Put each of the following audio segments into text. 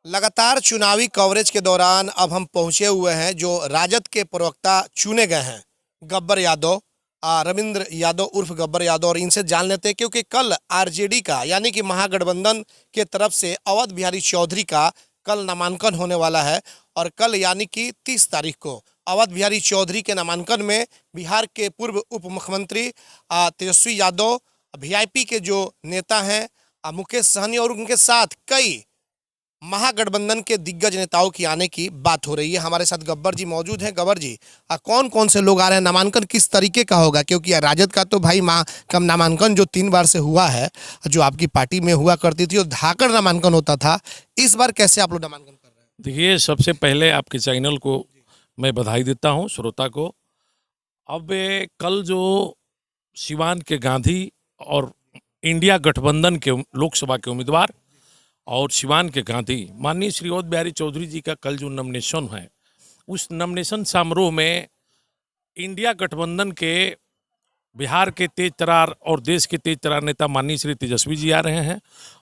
लगातार चुनावी कवरेज के दौरान अब हम पहुंचे हुए हैं जो राजद के प्रवक्ता चुने गए हैं, गब्बर यादव, रविंद्र यादव उर्फ गब्बर यादव। और इनसे जान लेते हैं क्योंकि कल आरजेडी का यानी कि महागठबंधन के तरफ से अवध बिहारी चौधरी का कल नामांकन होने वाला है। और कल यानी कि 30 तारीख को अवध बिहारी चौधरी के नामांकन में बिहार के पूर्व उप मुख्यमंत्री तेजस्वी यादव, वीआईपी के जो नेता हैं मुकेश सहनी और उनके साथ कई महागठबंधन के दिग्गज नेताओं की आने की बात हो रही है। हमारे साथ गब्बर जी मौजूद हैं। गब्बर जी, कौन कौन से लोग आ रहे हैं? नामांकन किस तरीके का होगा? क्योंकि राजद का तो भाई कम नामांकन जो 3 बार से हुआ है, जो आपकी पार्टी में हुआ करती थी, और धाकड़ नामांकन होता था। इस बार कैसे आप लोग नामांकन कर रहे हैं? देखिए, सबसे पहले आपके चैनल को मैं बधाई देता हूं, श्रोता को। अब कल जो सिवान के गांधी और इंडिया गठबंधन के लोकसभा के उम्मीदवार और सिवान के गांधी माननीय श्री अवध बिहारी चौधरी जी का कल जो नॉमिनेशन है, उस नॉमिनेशन समारोह में इंडिया गठबंधन के बिहार के तेज तरार और देश के तेज तरार नेता माननीय श्री तेजस्वी जी आ रहे हैं,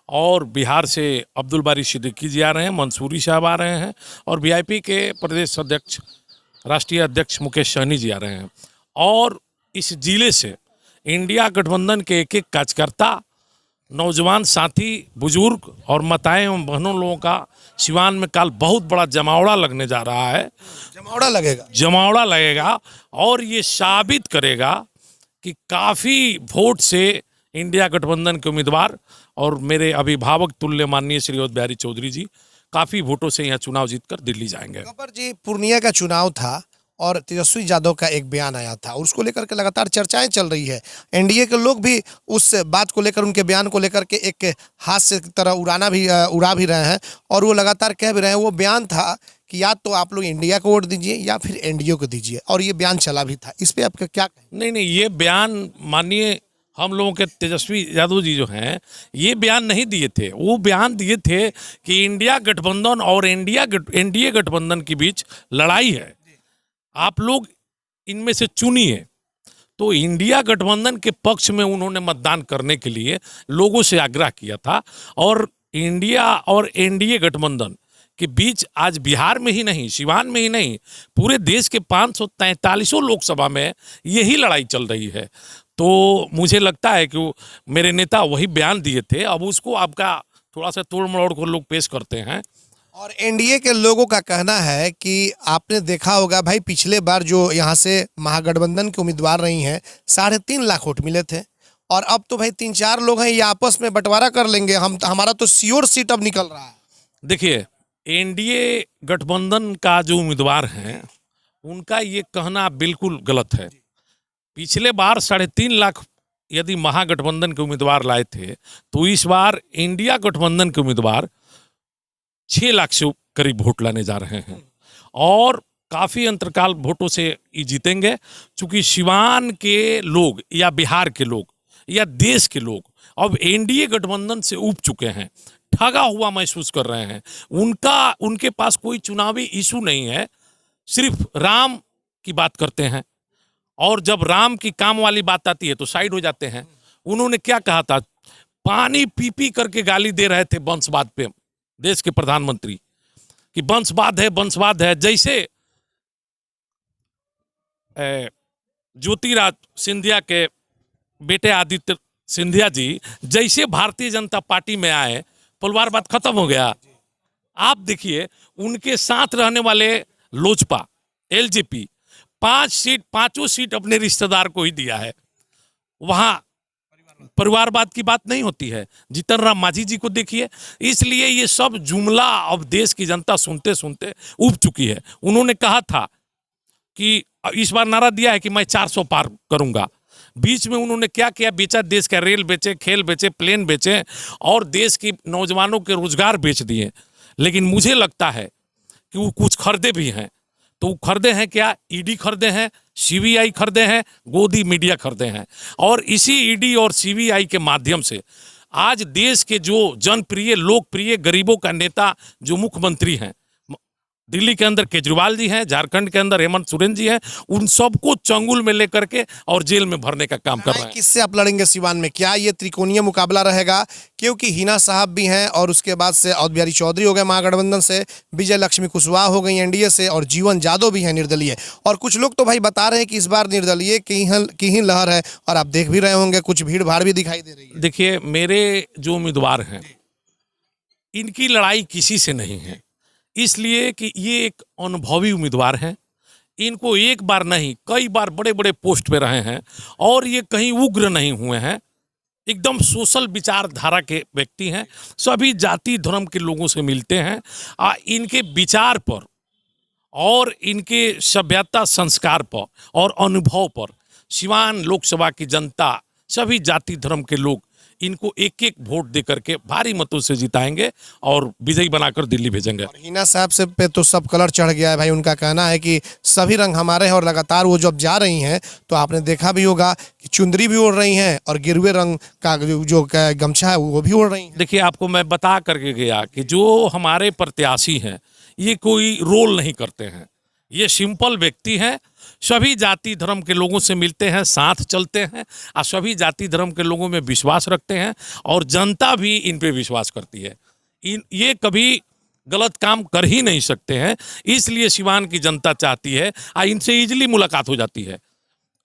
और बिहार से अब्दुल बारी सिद्दीकी जी आ रहे हैं, मंसूरी साहब आ रहे हैं, और वीआईपी के प्रदेश अध्यक्ष राष्ट्रीय अध्यक्ष मुकेश सहनी जी आ रहे हैं। और इस जिले से इंडिया गठबंधन के एक एक कार्यकर्ता, नौजवान साथी, बुजुर्ग और माताएं एवं बहनों लोगों का सिवान में कल बहुत बड़ा जमावड़ा लगने जा रहा है। जमावड़ा लगेगा और ये साबित करेगा कि काफ़ी वोट से इंडिया गठबंधन के उम्मीदवार और मेरे अभिभावक तुल्य माननीय श्री अवध बिहारी चौधरी जी काफ़ी वोटों से यहाँ चुनाव जीतकर दिल्ली जाएंगे। गब्बर जी, पूर्णिया का चुनाव था और तेजस्वी यादव का एक बयान आया था, और उसको लेकर के लगातार चर्चाएं चल रही है। एनडीए के लोग भी उस बात को लेकर, उनके बयान को लेकर के एक हास्य की तरह उड़ा भी रहे हैं, और वो लगातार कह भी रहे हैं। वो बयान था कि या तो आप लोग इंडिया को वोट दीजिए या फिर एनडीए को दीजिए, और ये बयान चला भी था। इस पे आपका क्या? नहीं, ये बयान माननीय हम लोगों के तेजस्वी यादव जी जो हैं, ये बयान नहीं दिए थे। वो बयान दिए थे कि इंडिया गठबंधन और एनडीए गठबंधन के बीच लड़ाई है, आप लोग इनमें से चुनिए। तो इंडिया गठबंधन के पक्ष में उन्होंने मतदान करने के लिए लोगों से आग्रह किया था। और इंडिया और एनडीए गठबंधन के बीच आज बिहार में ही नहीं, सिवान में ही नहीं, पूरे देश के 543 लोकसभा में यही लड़ाई चल रही है। तो मुझे लगता है कि मेरे नेता वही बयान दिए थे। अब उसको आपका थोड़ा सा तोड़ मरोड़ को लोग पेश करते हैं। और एनडीए के लोगों का कहना है कि आपने देखा होगा भाई, पिछले बार जो यहाँ से महागठबंधन के उम्मीदवार रही हैं, 3.5 लाख वोट मिले थे, और अब तो भाई 3-4 लोग हैं, ये आपस में बंटवारा कर लेंगे, हमारा तो श्योर सीट अब निकल रहा है। देखिए, एनडीए गठबंधन का जो उम्मीदवार हैं, उनका ये कहना बिल्कुल गलत है। पिछले बार 3.5 लाख यदि महागठबंधन के उम्मीदवार लाए थे, तो इस बार इंडिया गठबंधन के उम्मीदवार 6 लाख से करीब वोट लाने जा रहे हैं, और काफ़ी अंतरकाल वोटों से ये जीतेंगे। चूंकि सिवान के लोग या बिहार के लोग या देश के लोग अब एनडीए गठबंधन से ऊब चुके हैं, ठगा हुआ महसूस कर रहे हैं। उनके पास कोई चुनावी इशू नहीं है, सिर्फ राम की बात करते हैं, और जब राम की काम वाली बात आती है तो साइड हो जाते हैं। उन्होंने क्या कहा था? पानी पी पी करके गाली दे रहे थे वंशवाद पे, देश के प्रधानमंत्री, कि वंशवाद है। जैसे ज्योतिराज सिंधिया के बेटे आदित्य सिंधिया जी जैसे भारतीय जनता पार्टी में आए, परिवारवाद खत्म हो गया। आप देखिए, उनके साथ रहने वाले लोजपा, एलजेपी, 5 सीट अपने रिश्तेदार को ही दिया है। वहां परिवारवाद की बात नहीं होती है। जीतन राम मांझी जी को देखिए। इसलिए ये सब जुमला अब देश की जनता सुनते सुनते उब चुकी है। उन्होंने कहा था कि इस बार नारा दिया है कि मैं 400 पार करूंगा। बीच में उन्होंने क्या किया? बेचा, देश का रेल बेचे, खेल बेचे, प्लेन बेचे, और देश के नौजवानों के रोजगार बेच दिए। लेकिन मुझे लगता है कि वो कुछ खरीदे भी हैं। तो वो खरीदे हैं क्या? ईडी खरीदे हैं, सीबीआई खरीदे हैं, गोदी मीडिया खरीदे हैं। और इसी ईडी और सीबीआई के माध्यम से आज देश के जो जनप्रिय, लोकप्रिय, गरीबों का नेता जो मुख्यमंत्री हैं, दिल्ली के अंदर केजरीवाल जी हैं, झारखंड के अंदर हेमंत सोरेन जी हैं, उन सबको चंगुल में लेकर के और जेल में भरने का काम कर रहे हैं। किससे आप लड़ेंगे सिवान में? क्या ये त्रिकोणीय मुकाबला रहेगा? क्योंकि हिना साहब भी हैं और उसके बाद से अवध बिहारी चौधरी हो गए महागठबंधन से, विजय लक्ष्मी कुशवाहा हो गई एनडीए से, और जीवन जादव भी हैं निर्दलीय। और कुछ लोग तो भाई बता रहे हैं कि इस बार निर्दलीय की ही लहर है, और आप देख भी रहे होंगे कुछ भीड़ भाड़ भी दिखाई दे रही है। देखिए, मेरे जो उम्मीदवार हैं इनकी लड़ाई किसी से नहीं है, इसलिए कि ये एक अनुभवी उम्मीदवार हैं। इनको एक बार नहीं कई बार बड़े बड़े पोस्ट पे रहे हैं, और ये कहीं उग्र नहीं हुए हैं, एकदम सोशल विचारधारा के व्यक्ति हैं, सभी जाति धर्म के लोगों से मिलते हैं। इनके विचार पर और इनके सभ्यता संस्कार पर और अनुभव पर सिवान लोकसभा की जनता, सभी जाति धर्म के लोग इनको एक एक वोट दे करके भारी मतों से जिताएंगे और विजयी बनाकर दिल्ली भेजेंगे। और हिना साहब से पे तो सब कलर चढ़ गया है भाई। उनका कहना है कि सभी रंग हमारे हैं, और लगातार वो जब जा रही हैं तो आपने देखा भी होगा कि चुंदरी भी ओढ़ रही हैं और गिरवे रंग का जो गमछा है वो भी ओढ़ रही हैं। देखिए, आपको मैं बता करके गया कि जो हमारे प्रत्याशी हैं ये कोई रोल नहीं करते हैं, ये सिंपल व्यक्ति हैं, सभी जाति धर्म के लोगों से मिलते हैं, साथ चलते हैं, और सभी जाति धर्म के लोगों में विश्वास रखते हैं, और जनता भी इन पे विश्वास करती है। ये कभी गलत काम कर ही नहीं सकते हैं, इसलिए सिवान की जनता चाहती है, इनसे इजीली मुलाकात हो जाती है।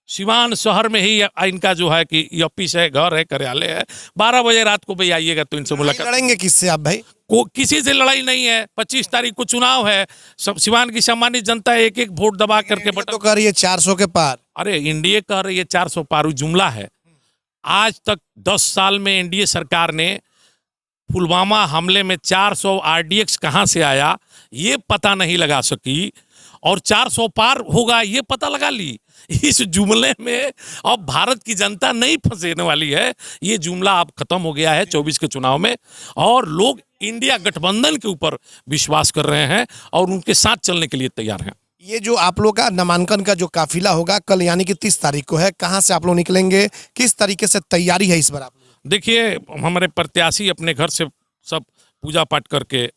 सिवान शहर में ही इनका जो है कि ऑफिस है, घर है, कार्यालय है, 12 बजे रात को भाई आइएगा तो इनसे मुलाकात। लड़ेंगे किससे आप भाई? किसी से लड़ाई नहीं है। 25 तारीख को चुनाव है, सब सिवान की सम्मानित जनता एक एक वोट दबा करके बटन तो कह रही है 400 के पार। अरे एनडीए कह रही है 400 पार, जुमला है। आज तक 10 साल में एनडीए सरकार ने पुलवामा हमले में 400 आरडीएक्स कहां से आया ये पता नहीं लगा सकी, और 400 पार होगा ये पता लगा ली। इस जुमले में अब भारत की जनता नहीं फंसने वाली है। ये जुमला अब खत्म हो गया है 24 के चुनाव में, और लोग इंडिया गठबंधन के ऊपर विश्वास कर रहे हैं और उनके साथ चलने के लिए तैयार हैं। ये जो आप लोग का नामांकन का जो काफिला होगा कल यानी कि 30 तारीख को है, कहाँ से आप लोग निकलेंगे, किस तरीके से तैयारी है इस बार आप लोग? देखिए, हमारे प्रत्याशी अपने घर से सब पूजा पाठ करके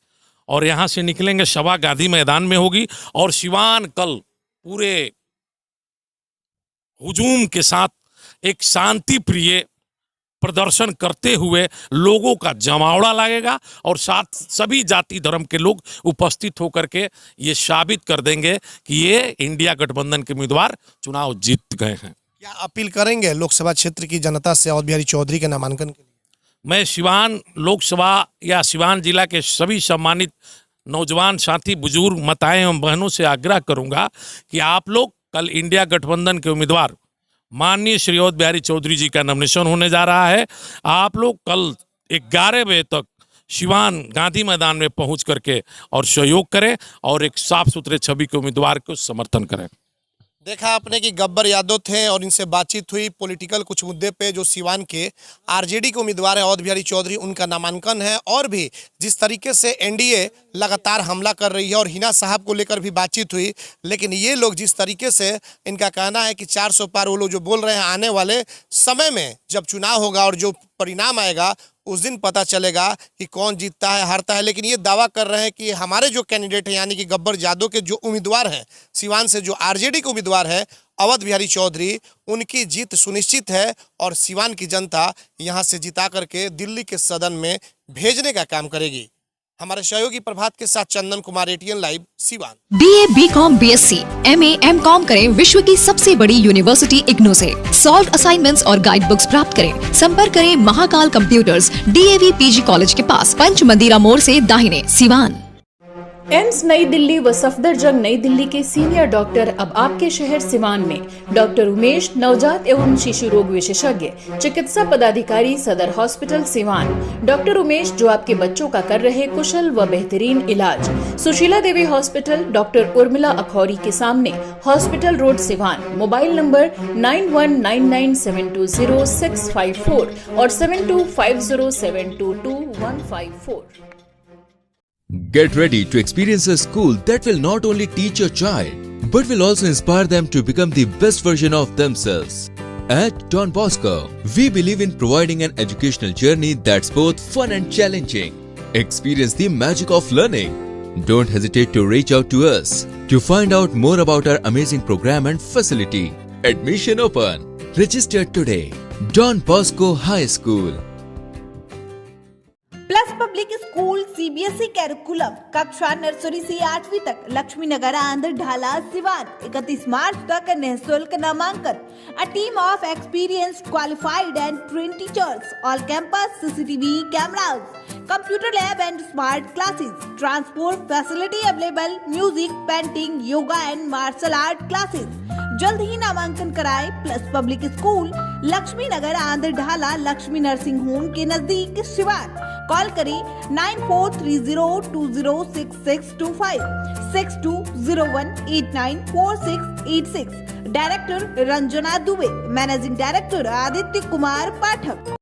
और यहाँ से निकलेंगे, सभा गांधी मैदान में होगी, और सिवान कल पूरे हुजूम के साथ एक शांति प्रिय प्रदर्शन करते हुए लोगों का जमावड़ा लगेगा, और साथ सभी जाति धर्म के लोग उपस्थित होकर के ये साबित कर देंगे कि ये इंडिया गठबंधन के उम्मीदवार चुनाव जीत गए हैं। क्या अपील करेंगे लोकसभा क्षेत्र की जनता से अवध बिहारी चौधरी के नामांकन के लिए? मैं सिवान लोकसभा या सिवान जिला के सभी सम्मानित नौजवान साथी, बुजुर्ग, माताएं एवं बहनों से आग्रह करूंगा कि आप लोग कल इंडिया गठबंधन के उम्मीदवार माननीय श्री अवध बिहारी चौधरी जी का नॉमिनेशन होने जा रहा है। आप लोग कल 11 बजे तक सिवान गांधी मैदान में पहुंच करके और सहयोग करें और एक साफ सुथरे छवि के उम्मीदवार को समर्थन करें। देखा आपने कि गब्बर यादव थे और इनसे बातचीत हुई पॉलिटिकल कुछ मुद्दे पे। जो सिवान के आरजेडी के उम्मीदवार हैं अवध बिहारी चौधरी, उनका नामांकन है, और भी जिस तरीके से एनडीए लगातार हमला कर रही है, और हिना साहब को लेकर भी बातचीत हुई। लेकिन ये लोग जिस तरीके से इनका कहना है कि 400 पार, वो लोग जो बोल रहे हैं आने वाले समय में जब चुनाव होगा और जो परिणाम आएगा उस दिन पता चलेगा कि कौन जीतता है हारता है। लेकिन ये दावा कर रहे हैं कि हमारे जो कैंडिडेट हैं यानी कि गब्बर यादव के जो उम्मीदवार हैं सिवान से, जो आरजेडी के उम्मीदवार है अवध बिहारी चौधरी, उनकी जीत सुनिश्चित है, और सिवान की जनता यहां से जिता करके दिल्ली के सदन में भेजने का काम करेगी। हमारे सहयोगी प्रभात के साथ Chandan Kumar, ATN live, Siwan. BA, BCom, BSc, MA, MCom करें विश्व की सबसे बड़ी यूनिवर्सिटी इग्नू से। सॉल्व असाइनमेंट्स और गाइड बुक्स प्राप्त करें। संपर्क करें Mahakal computers, DAV PG college के पास, पंच मंदिरा मोड़ से दाहिने, सिवान। एम्स नई दिल्ली व सफदरजंग नई दिल्ली के सीनियर डॉक्टर अब आपके शहर सिवान में। डॉक्टर उमेश, नवजात एवं शिशु रोग विशेषज्ञ, चिकित्सा पदाधिकारी, सदर हॉस्पिटल सिवान। डॉक्टर उमेश जो आपके बच्चों का कर रहे कुशल व बेहतरीन इलाज। सुशीला देवी हॉस्पिटल, डॉक्टर उर्मिला अखौरी के सामने, hospital road Siwan. Mobile number 9199720654 और 7250722154। Get ready to experience a school that will not only teach your child, but will also inspire them to become the best version of themselves. At Don Bosco, we believe in providing an educational journey that's both fun and challenging. Experience the magic of learning. Don't hesitate to reach out to us to find out more about our amazing program and facility. Admission open. Register today. Don Bosco High School. Plus public school CBSE curriculum कक्षा nursery से 8वीं तक लक्ष्मी नगर आंध्र ढाला सिवान 31 मार्च तक निःशुल्क नामांकन A team of experienced qualified and trained teachers all campus CCTV cameras computer lab and smart classes transport facility available music painting yoga and martial art classes जल्द ही नामांकन कराएं प्लस पब्लिक स्कूल लक्ष्मी नगर आंध्र ढाला लक्ष्मी नर्सिंग होम के नजदीक Siwan call करें 9430206625 6201894686 director Ranjana Dubey managing director Aditya Kumar पाठक।